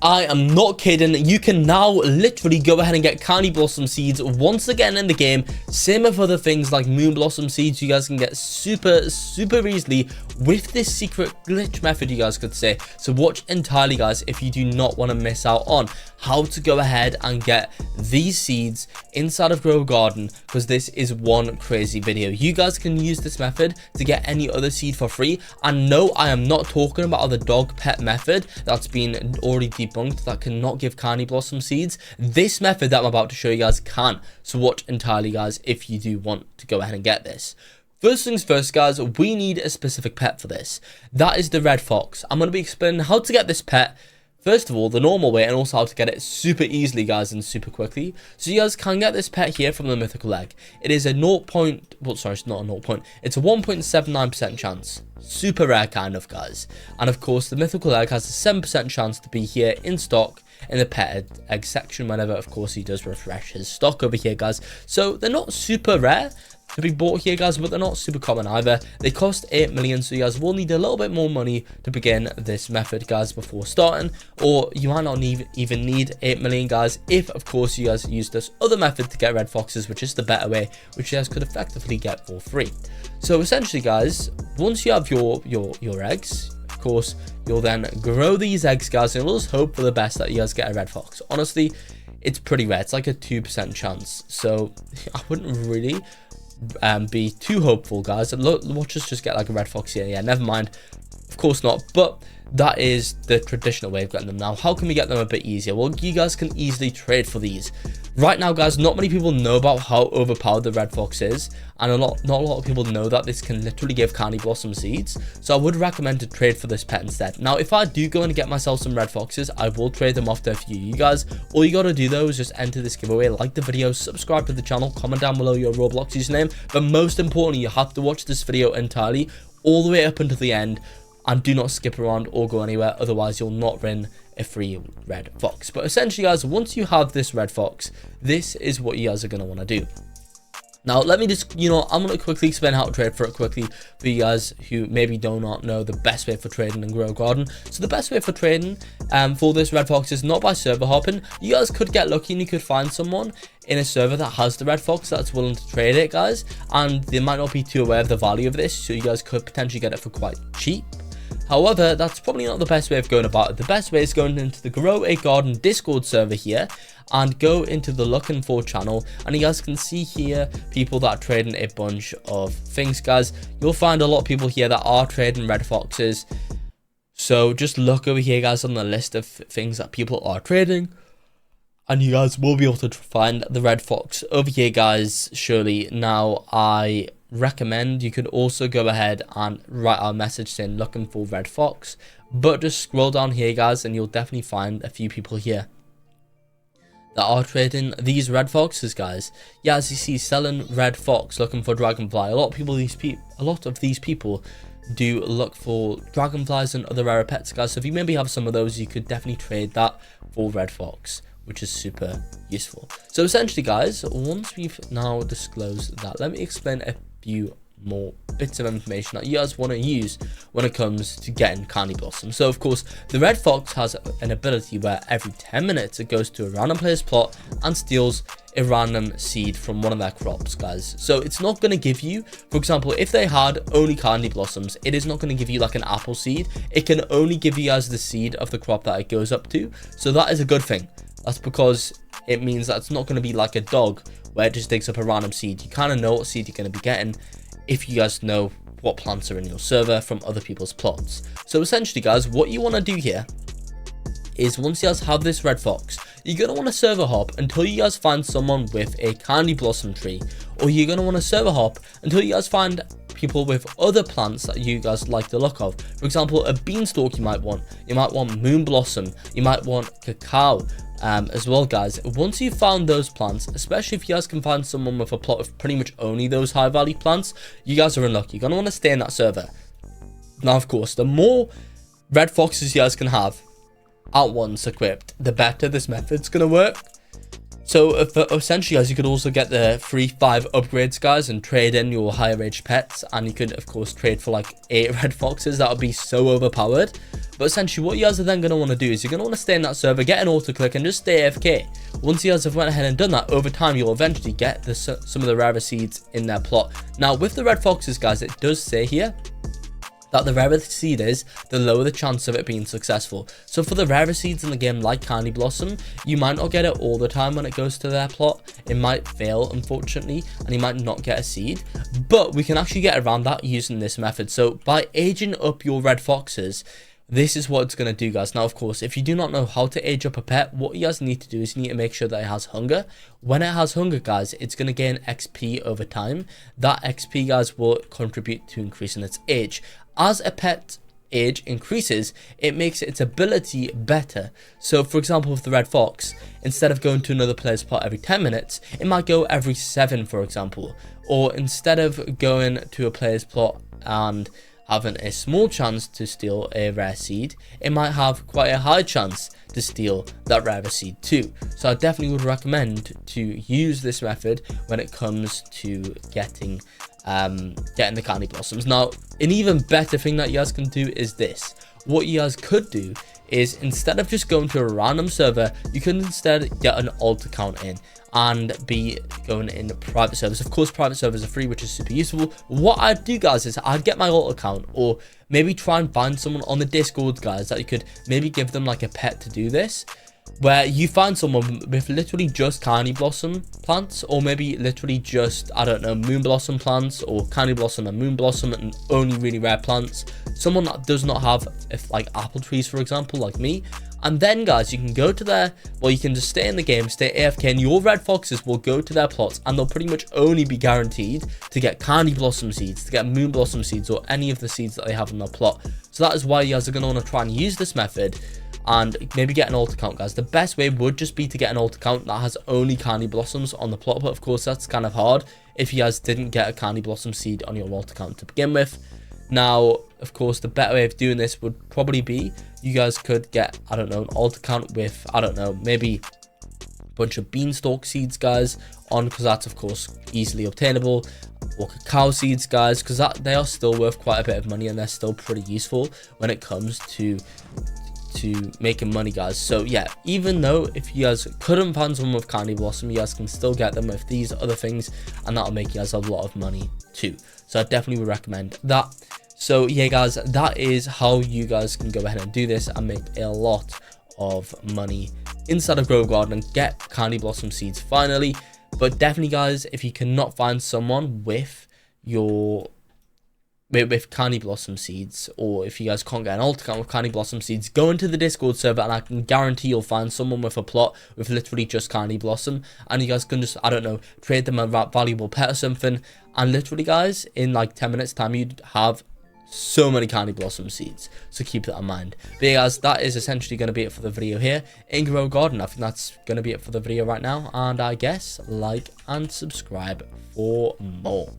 I am not kidding. You can now literally go ahead and get candy blossom seeds once again in the game. Same with other things like moon blossom seeds. You guys can get super easily with this secret glitch method, you guys could say. So watch entirely, guys, if you do not want to miss out on how to go ahead and get these seeds inside of Grow Garden, because this is one crazy video. You guys can use this method to get any other seed for free. And no, I am not talking about the dog pet method that's been already debunked, that cannot give candy blossom seeds. This method that I'm about to show you guys can. So watch entirely, guys, if you do want to go ahead and get this. First things first, guys, we need a specific pet for this. That is the red fox. I'm going to be explaining how to get this pet. First of all, the normal way, and also how to get it super easily, guys, and super quickly. So you guys can get this pet here from the mythical egg. It is a 0. Well, sorry, it's not a 0. It's a 1.79% chance. Super rare kind of, guys. And of course, the mythical egg has a 7% chance to be here in stock in the pet egg section whenever, of course, he does refresh his stock over here, guys. So they're not super rare to be bought here, guys, but they're not super common either. They cost 8 million, so you guys will need a little bit more money to begin this method, guys, before starting. Or you might not even need 8 million, guys, if of course you guys use this other method to get red foxes, which is the better way, which you guys could effectively get for free. So essentially, guys, once you have your eggs, of course, you'll then grow these eggs, guys, and we'll just hope for the best that you guys get a red fox. Honestly, it's pretty rare. It's like a 2% chance, so I wouldn't really be too hopeful, guys. Watch us just get like a red fox here. Yeah, never mind, of course not, but that is the traditional way of getting them. Now, how can we get them a bit easier? Well, you guys can easily trade for these. Right now, guys, not many people know about how overpowered the red fox is, and not a lot of people know that this can literally give candy blossom seeds. So I would recommend to trade for this pet instead. Now, if I do go and get myself some red foxes, I will trade them off to a few of you guys. All you gotta do though is just enter this giveaway, like the video, subscribe to the channel, comment down below your Roblox username, but most importantly, you have to watch this video entirely all the way up until the end, and do not skip around or go anywhere, otherwise you'll not win a free red fox. But essentially, guys, once you have this red fox, this is what you guys are going to want to do. Now, let me just, I'm going to quickly explain how to trade for it quickly for you guys who maybe do not know the best way for trading in Grow Garden. So the best way for trading for this red fox is not by server hopping. You guys could get lucky and you could find someone in a server that has the red fox that's willing to trade it, guys, and they might not be too aware of the value of this, so you guys could potentially get it for quite cheap. However, that's probably not the best way of going about it. The best way is going into the Grow a Garden Discord server here and go into the looking for channel, and you guys can see here people that are trading a bunch of things, guys. You'll find a lot of people here that are trading red foxes. So just look over here, guys, on the list of things that people are trading, and you guys will be able to find the red fox over here, guys, surely. Now, I recommend you could also go ahead and write our message saying looking for red fox, but just scroll down here, guys, and you'll definitely find a few people here that are trading these red foxes, guys. Yeah, as you see, selling red fox, looking for dragonfly. A lot of these people do look for dragonflies and other rare pets, guys. So if you maybe have some of those, you could definitely trade that for red fox, which is super useful. So essentially, guys, once we've now disclosed that, let me explain a few more bits of information that you guys want to use when it comes to getting candy blossom. So of course, the red fox has an ability where every 10 minutes it goes to a random player's plot and steals a random seed from one of their crops, guys. So it's not going to give you, for example, if they had only candy blossoms, it is not going to give you like an apple seed. It can only give you guys the seed of the crop that it goes up to. So that is a good thing. That's because it means that it's not going to be like a dog where it just digs up a random seed. You kind of know what seed you're going to be getting if you guys know what plants are in your server from other people's plots. So essentially, guys, what you want to do here is once you guys have this red fox, you're going to want to server hop until you guys find someone with a candy blossom tree, or you're going to want to server hop until you guys find people with other plants that you guys like the look of. For example, a beanstalk you might want moon blossom, you might want cacao as well, guys. Once you've found those plants, especially if you guys can find someone with a plot of pretty much only those high value plants, you guys are in luck. You're going to want to stay in that server. Now, of course, the more red foxes you guys can have at once equipped, the better this method's going to work. So essentially, guys, you could also get the free 5 upgrades, guys, and trade in your higher age pets, and you could of course trade for like 8 red foxes. That would be so overpowered. But essentially what you guys are then going to want to do is you're going to want to stay in that server, get an auto click, and just stay AFK. Once you guys have went ahead and done that, over time you'll eventually get some of the rarer seeds in their plot. Now with the red foxes, guys, it does say here that the rarer the seed is, the lower the chance of it being successful. So for the rarer seeds in the game like Candy Blossom, you might not get it all the time when it goes to their plot. It might fail, unfortunately, and you might not get a seed. But we can actually get around that using this method. So by aging up your red foxes, this is what it's going to do, guys. Now, of course, if you do not know how to age up a pet, what you guys need to do is you need to make sure that it has hunger. When it has hunger, guys, it's going to gain XP over time. That XP, guys, will contribute to increasing its age. As a pet age increases, it makes its ability better. So, for example, with the red fox, instead of going to another player's plot every 10 minutes, it might go every 7, for example. Or instead of going to a player's plot and having a small chance to steal a rare seed, it might have quite a high chance to steal that rare seed too. So I definitely would recommend to use this method when it comes to getting the Candy Blossoms. Now, an even better thing that you guys can do is this. What you guys could do is, instead of just going to a random server, you can instead get an alt account in and be going in private servers. Of course, private servers are free, which is super useful. What I'd do, guys, is I'd get my alt account, or maybe try and find someone on the Discord, guys, that you could maybe give them like a pet to do this, where you find someone with literally just Candy Blossom plants, or maybe literally just, I don't know, Moon Blossom plants, or Candy Blossom and Moon Blossom and only really rare plants. Someone that does not have, like apple trees, for example, like me. And then, guys, you can go to their, well, you can just stay in the game, stay AFK, and your red foxes will go to their plots, and they'll pretty much only be guaranteed to get Candy Blossom seeds, to get Moon Blossom seeds, or any of the seeds that they have in their plot. So that is why you guys are going to want to try and use this method and maybe get an alt account, guys. The best way would just be to get an alt account that has only Candy Blossoms on the plot, but of course that's kind of hard if you guys didn't get a Candy Blossom seed on your alt account to begin with. Now, of course, the better way of doing this would probably be you guys could get, I don't know, an alt account with, I don't know, maybe a bunch of beanstalk seeds, guys, on, because that's, of course, easily obtainable, or cacao seeds, guys, because they are still worth quite a bit of money, and they're still pretty useful when it comes to making money, guys. So yeah, even though if you guys couldn't find someone with Candy Blossom, you guys can still get them with these other things, and that'll make you guys a lot of money too. So I definitely would recommend that. So yeah, guys, that is how you guys can go ahead and do this and make a lot of money inside of Grove Garden and get Candy Blossom seeds finally. But definitely, guys, if you cannot find someone with Candy Blossom seeds, or if you guys can't get an alt account with Candy Blossom seeds, go into the Discord server, and I can guarantee you'll find someone with a plot with literally just Candy Blossom, and you guys can just, I don't know, trade them a valuable pet or something, and literally, guys, in like 10 minutes time, you'd have so many Candy Blossom seeds. So keep that in mind. But yeah, guys, that is essentially going to be it for the video here in Grow Garden. I think that's going to be it for the video right now, and I guess like and subscribe for more.